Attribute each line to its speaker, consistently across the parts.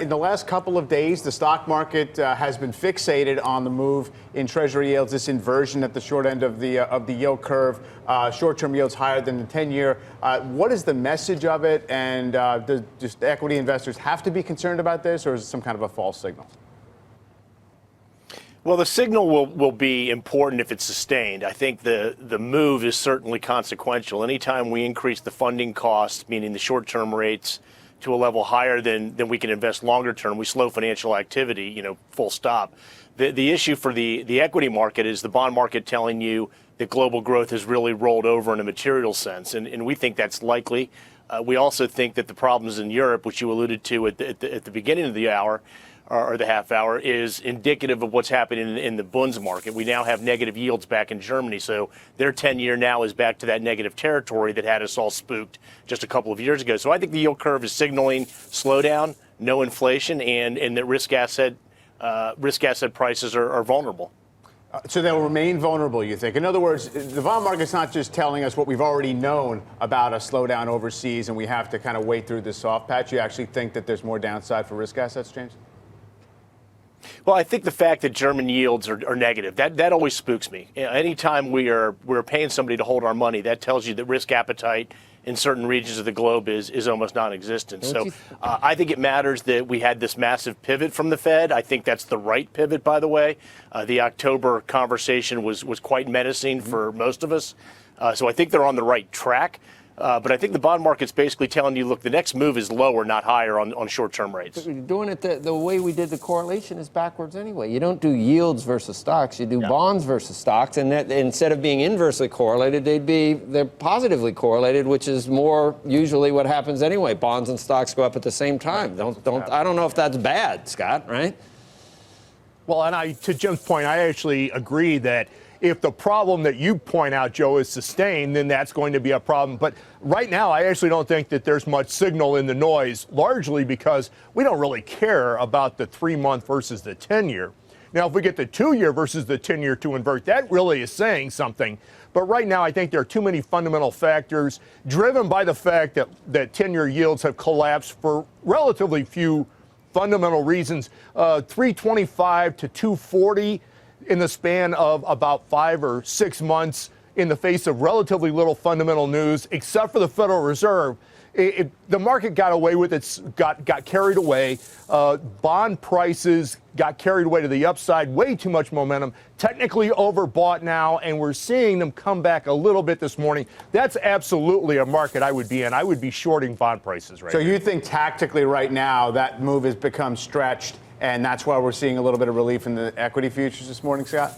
Speaker 1: In the last couple of days, the stock market has been fixated on the move in Treasury yields, this inversion at the short end of the yield curve, short-term yields higher than the 10-year. What is the message of it, and do just equity investors have to be concerned about this, or is it some kind of a false signal?
Speaker 2: Well, the signal will be important if it's sustained. I think the move is certainly consequential. Anytime we increase the funding cost, meaning the short-term rates, to a level higher than we can invest longer term, we slow financial activity, full stop. The issue for the equity market is the bond market telling you that global growth has really rolled over in a material sense, and we think that's likely. We also think that the problems in Europe, which you alluded to at the beginning of the hour, or the half hour, is indicative of what's happening in the bonds market. We now have negative yields back in Germany, so their 10-year now is back to that negative territory that had us all spooked just a couple of years ago. So I think the yield curve is signaling slowdown, no inflation, and that risk asset prices are vulnerable.
Speaker 1: So they'll remain vulnerable, you think? In other words, the bond market's not just telling us what we've already known about a slowdown overseas and we have to kind of wait through this soft patch. You actually think that there's more downside for risk assets, James?
Speaker 2: Well, I think the fact that German yields are negative, that always spooks me. Anytime we're paying somebody to hold our money, that tells you that risk appetite in certain regions of the globe is almost non-existent. So I think it matters that we had this massive pivot from the Fed. I think that's the right pivot, by the way. The October conversation was quite menacing for most of us. So I think they're on the right track. But I think the bond market's basically telling you, look, the next move is lower, not higher on short-term rates.
Speaker 3: Doing it the way we did the correlation is backwards anyway. You don't do yields versus stocks. You do bonds versus stocks. And that, instead of being inversely correlated, they're positively correlated, which is more usually what happens anyway. Bonds and stocks go up at the same time. I don't know if that's bad, Scott, right?
Speaker 4: Well, and to Jim's point, I actually agree that if the problem that you point out, Joe, is sustained, then that's going to be a problem. But right now, I actually don't think that there's much signal in the noise, largely because we don't really care about the 3-month versus the 10-year. Now, if we get the 2-year versus the 10-year to invert, that really is saying something. But right now, I think there are too many fundamental factors driven by the fact that 10-year yields have collapsed for relatively few fundamental reasons. 325 to 240 in the span of about 5 or 6 months in the face of relatively little fundamental news, except for the Federal Reserve. The market got away with it, got carried away. Bond prices got carried away to the upside, way too much momentum, technically overbought now, and we're seeing them come back a little bit this morning. That's absolutely a market I would be in. I would be shorting bond prices right now.
Speaker 1: So you think tactically right now that move has become stretched, and that's why we're seeing a little bit of relief in the equity futures this morning, Scott?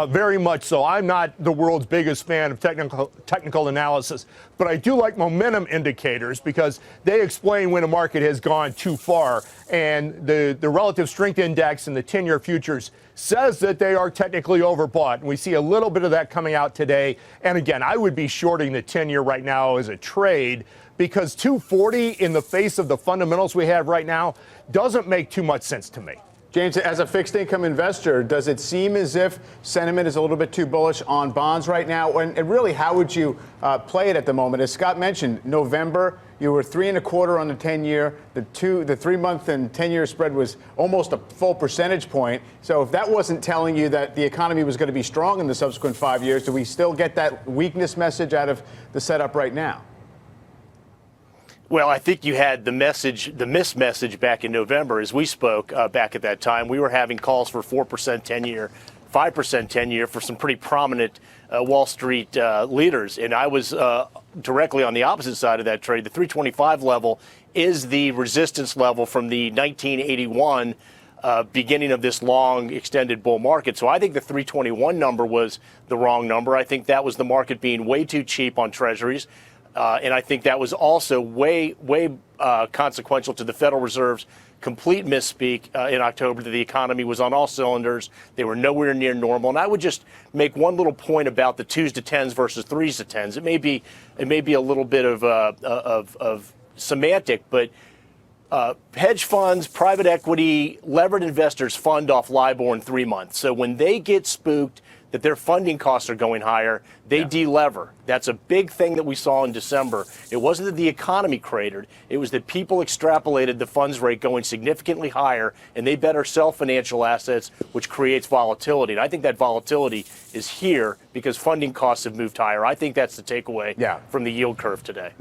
Speaker 4: Very much so. I'm not the world's biggest fan of technical analysis, but I do like momentum indicators because they explain when a market has gone too far. And the relative strength index in the 10-year futures says that they are technically overbought. And we see a little bit of that coming out today. And again, I would be shorting the 10-year right now as a trade because 240 in the face of the fundamentals we have right now doesn't make too much sense to me.
Speaker 1: James, as a fixed income investor, does it seem as if sentiment is a little bit too bullish on bonds right now? And really, how would you play it at the moment? As Scott mentioned, November, you were 3.25 on the 10-year. The 3-month and 10-year spread was almost a full percentage point. So if that wasn't telling you that the economy was going to be strong in the subsequent 5 years, do we still get that weakness message out of the setup right now?
Speaker 2: Well, I think you had the missed message back in November as we spoke back at that time. We were having calls for 4% 10-year, 5% 10-year for some pretty prominent Wall Street leaders. And I was directly on the opposite side of that trade. The 325 level is the resistance level from the 1981 beginning of this long extended bull market. So I think the 321 number was the wrong number. I think that was the market being way too cheap on treasuries. And I think that was also way consequential to the Federal Reserve's complete misspeak in October that the economy was on all cylinders. They were nowhere near normal. And I would just make one little point about the 2s to 10s versus 3s to 10s. It may be a little bit of semantic, but hedge funds, private equity, levered investors fund off LIBOR in 3 months. So when they get spooked, that their funding costs are going higher, they de-lever. That's a big thing that we saw in December. It wasn't that the economy cratered. It was that people extrapolated the funds rate going significantly higher, and they better sell financial assets, which creates volatility. And I think that volatility is here because funding costs have moved higher. I think that's the takeaway from the yield curve today.